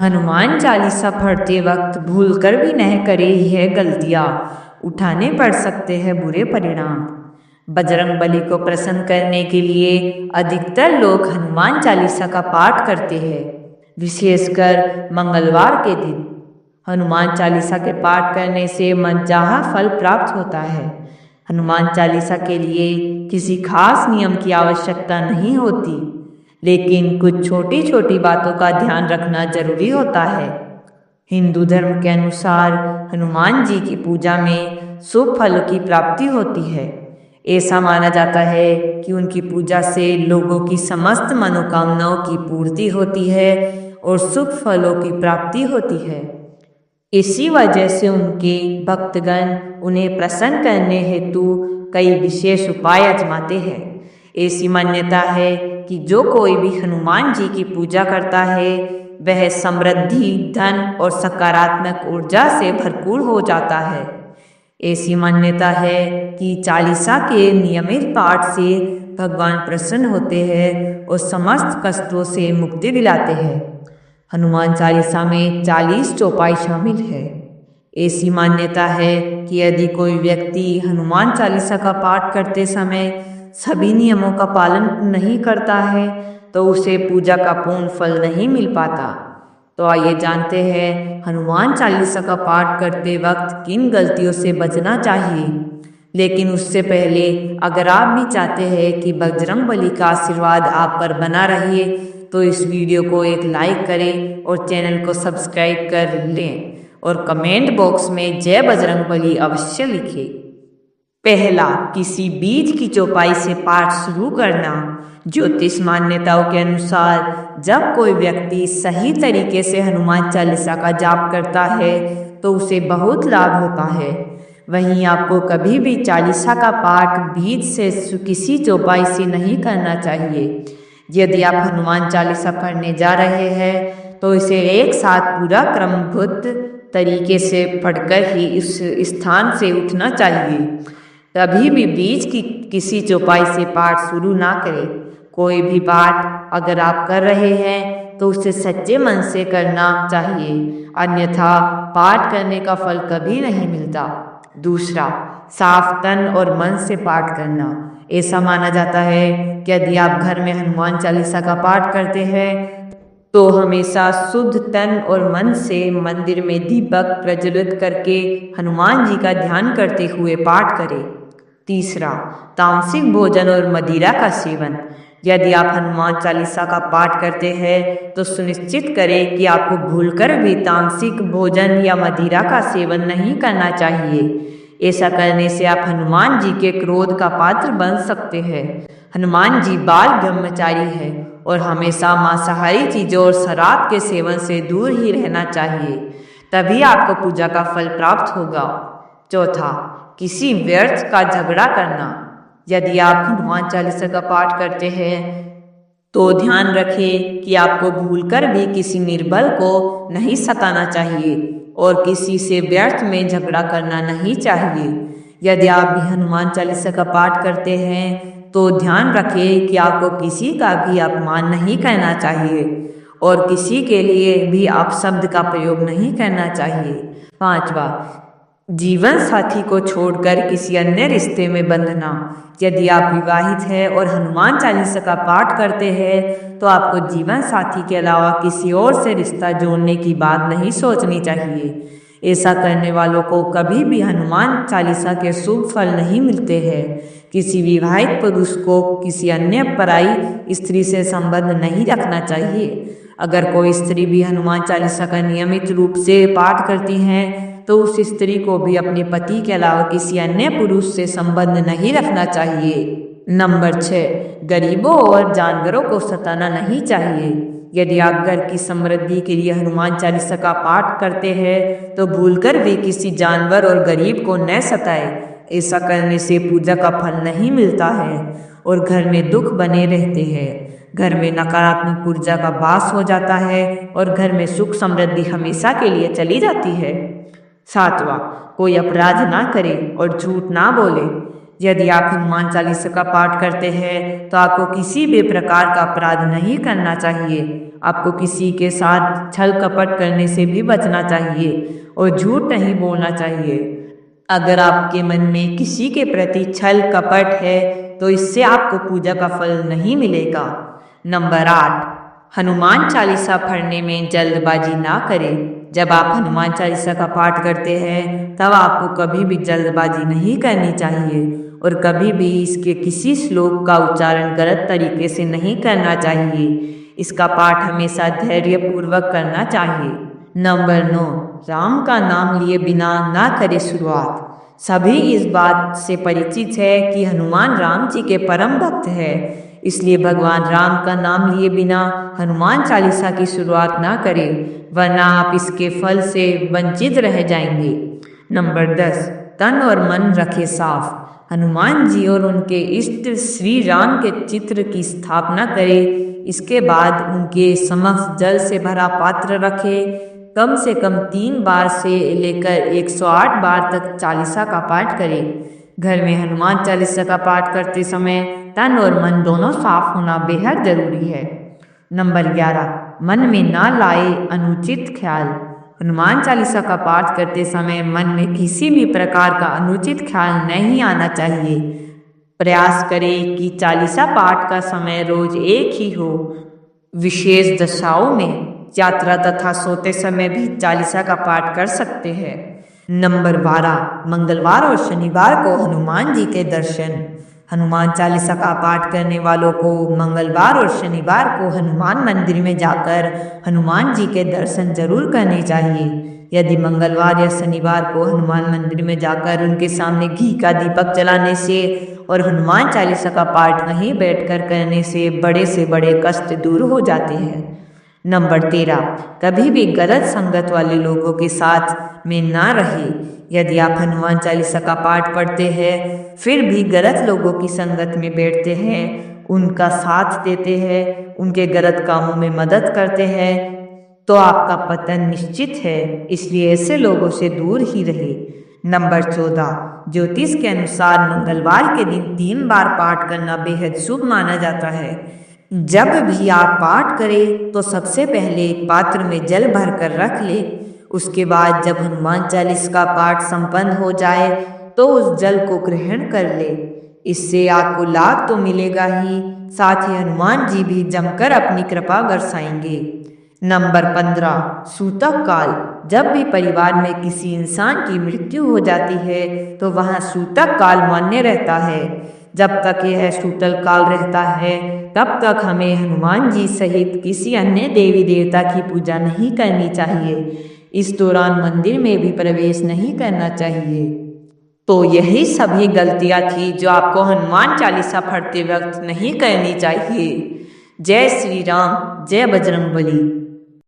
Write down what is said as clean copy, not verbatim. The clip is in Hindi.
हनुमान चालीसा पढ़ते वक्त भूलकर भी न करे यह गलतियाँ, उठाने पड़ सकते हैं बुरे परिणाम। बजरंगबली को प्रसन्न करने के लिए अधिकतर लोग हनुमान चालीसा का पाठ करते हैं, विशेषकर मंगलवार के दिन। हनुमान चालीसा के पाठ करने से मनचाहा फल प्राप्त होता है। हनुमान चालीसा के लिए किसी खास नियम की आवश्यकता नहीं होती, लेकिन कुछ छोटी छोटी बातों का ध्यान रखना जरूरी होता है। हिंदू धर्म के अनुसार हनुमान जी की पूजा में शुभ फलों की प्राप्ति होती है। ऐसा माना जाता है कि उनकी पूजा से लोगों की समस्त मनोकामनाओं की पूर्ति होती है और शुभ फलों की प्राप्ति होती है। इसी वजह से उनके भक्तगण उन्हें प्रसन्न करने हेतु कई विशेष उपाय आजमाते हैं। ऐसी मान्यता है कि जो कोई भी हनुमान जी की पूजा करता है वह समृद्धि, धन और सकारात्मक ऊर्जा से भरपूर हो जाता है। ऐसी मान्यता है कि चालीसा के नियमित पाठ से भगवान प्रसन्न होते हैं और समस्त कष्टों से मुक्ति दिलाते हैं। हनुमान चालीसा में 40 चौपाई शामिल है। ऐसी मान्यता है कि यदि कोई व्यक्ति हनुमान चालीसा का पाठ करते समय सभी नियमों का पालन नहीं करता है तो उसे पूजा का पूर्ण फल नहीं मिल पाता। तो आइए जानते हैं हनुमान चालीसा का पाठ करते वक्त किन गलतियों से बचना चाहिए। लेकिन उससे पहले अगर आप भी चाहते हैं कि बजरंगबली का आशीर्वाद आप पर बना रहे तो इस वीडियो को एक लाइक करें और चैनल को सब्सक्राइब कर लें और कमेंट बॉक्स में जय बजरंगबली अवश्य लिखें। पहला, किसी बीज की चौपाई से पाठ शुरू करना। ज्योतिष मान्यताओं के अनुसार जब कोई व्यक्ति सही तरीके से हनुमान चालीसा का जाप करता है तो उसे बहुत लाभ होता है। वहीं आपको कभी भी चालीसा का पाठ बीज से किसी चौपाई से नहीं करना चाहिए। यदि आप हनुमान चालीसा पढ़ने जा रहे हैं तो इसे एक साथ पूरा क्रमबद्ध तरीके से पढ़कर ही इस स्थान से उठना चाहिए। कभी भी बीज की किसी चौपाई से पाठ शुरू ना करें। कोई भी पाठ अगर आप कर रहे हैं तो उसे सच्चे मन से करना चाहिए, अन्यथा पाठ करने का फल कभी नहीं मिलता। दूसरा, साफ तन और मन से पाठ करना। ऐसा माना जाता है कि यदि आप घर में हनुमान चालीसा का पाठ करते हैं तो हमेशा शुद्ध तन और मन से मंदिर में दीपक प्रज्वलित करके हनुमान जी का ध्यान करते हुए पाठ करें। तीसरा, तामसिक भोजन और मदिरा का सेवन। यदि आप हनुमान चालीसा का पाठ करते हैं तो सुनिश्चित करें कि आपको भूलकर भी तामसिक भोजन या मदिरा का सेवन नहीं करना चाहिए। ऐसा करने से आप हनुमान जी के क्रोध का पात्र बन सकते हैं। हनुमान जी बाल ब्रह्मचारी है और हमेशा मांसाहारी चीजों और शराब के सेवन से दूर ही रहना चाहिए, तभी आपको पूजा का फल प्राप्त होगा। चौथा, किसी व्यर्थ का झगड़ा करना। यदि आप हनुमान चालीसा का पाठ करते हैं तो ध्यान रखें कि आपको भूलकर भी किसी निर्बल को नहीं सताना चाहिए और किसी से व्यर्थ में झगड़ा करना नहीं चाहिए। यदि आप भी हनुमान चालीसा का पाठ करते हैं तो ध्यान रखें कि आपको किसी का भी अपमान नहीं करना चाहिए और किसी के लिए भी आप शब्द का प्रयोग नहीं करना चाहिए। पांचवा, जीवन साथी को छोड़कर किसी अन्य रिश्ते में बंधना। यदि आप विवाहित हैं और हनुमान चालीसा का पाठ करते हैं तो आपको जीवन साथी के अलावा किसी और से रिश्ता जोड़ने की बात नहीं सोचनी चाहिए। ऐसा करने वालों को कभी भी हनुमान चालीसा के शुभ फल नहीं मिलते हैं। किसी विवाहित पुरुष को किसी अन्य पराई स्त्री से संबंध नहीं रखना चाहिए। अगर कोई स्त्री भी हनुमान चालीसा का नियमित रूप से पाठ करती हैं तो उस स्त्री को भी अपने पति के अलावा किसी अन्य पुरुष से संबंध नहीं रखना चाहिए। नंबर 6, गरीबों और जानवरों को सताना नहीं चाहिए। यदि आप घर की समृद्धि के लिए हनुमान चालीसा का पाठ करते हैं तो भूलकर भी किसी जानवर और गरीब को न सताएं। ऐसा करने से पूजा का फल नहीं मिलता है और घर में दुख बने रहते हैं। घर में नकारात्मक ऊर्जा का वास हो जाता है और घर में सुख समृद्धि हमेशा के लिए चली जाती है। सातवां, कोई अपराध ना करे और झूठ ना बोले। यदि आप हनुमान चालीसा का पाठ करते हैं तो आपको किसी भी प्रकार का अपराध नहीं करना चाहिए। आपको किसी के साथ छल कपट करने से भी बचना चाहिए और झूठ नहीं बोलना चाहिए। अगर आपके मन में किसी के प्रति छल कपट है तो इससे आपको पूजा का फल नहीं मिलेगा। नंबर 8, हनुमान चालीसा पढ़ने में जल्दबाजी ना करें। जब आप हनुमान चालीसा का पाठ करते हैं तब आपको कभी भी जल्दबाजी नहीं करनी चाहिए और कभी भी इसके किसी श्लोक का उच्चारण गलत तरीके से नहीं करना चाहिए। इसका पाठ हमेशा धैर्यपूर्वक करना चाहिए। नंबर 9, राम का नाम लिए बिना ना करें शुरुआत। सभी इस बात से परिचित है कि हनुमान राम जी के परम भक्त है, इसलिए भगवान राम का नाम लिए बिना हनुमान चालीसा की शुरुआत ना करें, वरना आप इसके फल से वंचित रह जाएंगे। नंबर 10, तन और मन रखे साफ। हनुमान जी और उनके इष्ट श्री राम के चित्र की स्थापना करें। इसके बाद उनके समक्ष जल से भरा पात्र रखें। कम से कम 3 बार से लेकर 108 बार तक चालीसा का पाठ करें। घर में हनुमान चालीसा का पाठ करते समय तन और मन दोनों साफ होना बेहद जरूरी है। नंबर 11, मन में ना लाए अनुचित ख्याल। हनुमान चालीसा का पाठ करते समय मन में किसी भी प्रकार का अनुचित ख्याल नहीं आना चाहिए। प्रयास करें कि चालीसा पाठ का समय रोज एक ही हो। विशेष दशाओं में, यात्रा तथा सोते समय भी चालीसा का पाठ कर सकते हैं। नंबर 12, मंगलवार और शनिवार को हनुमान जी के दर्शन। हनुमान चालीसा का पाठ करने वालों को मंगलवार और शनिवार को हनुमान मंदिर में जाकर हनुमान जी के दर्शन जरूर करने चाहिए। यदि मंगलवार या शनिवार को हनुमान मंदिर में जाकर उनके सामने घी का दीपक जलाने से और हनुमान चालीसा का पाठ वहीं बैठकर करने से बड़े कष्ट दूर हो जाते हैं। नंबर 13, कभी भी गलत संगत वाले लोगों के साथ में ना रहे। यदि आप हनुमान चालीसा का पाठ पढ़ते हैं फिर भी गलत लोगों की संगत में बैठते हैं, उनका साथ देते हैं, उनके गलत कामों में मदद करते हैं, तो आपका पतन निश्चित है, इसलिए ऐसे लोगों से दूर ही रहे। नंबर 14, ज्योतिष के अनुसार मंगलवार के दिन 3 बार पाठ करना बेहद शुभ माना जाता है। जब भी आप पाठ करें तो सबसे पहले एक पात्र में जल भरकर रख ले। उसके बाद जब हनुमान चालीसा का पाठ संपन्न हो जाए तो उस जल को ग्रहण कर ले। इससे आपको लाभ तो मिलेगा ही, साथ ही हनुमान जी भी जमकर अपनी कृपा बरसाएंगे। नंबर 15, सूतक काल। जब भी परिवार में किसी इंसान की मृत्यु हो जाती है तो वहाँ सूतक काल मान्य रहता है। जब तक यह सूतल काल रहता है तब तक हमें हनुमान जी सहित किसी अन्य देवी देवता की पूजा नहीं करनी चाहिए। इस दौरान मंदिर में भी प्रवेश नहीं करना चाहिए। तो यही सभी गलतियां थी जो आपको हनुमान चालीसा पढ़ते वक्त नहीं करनी चाहिए। जय श्री राम, जय बजरंगबली।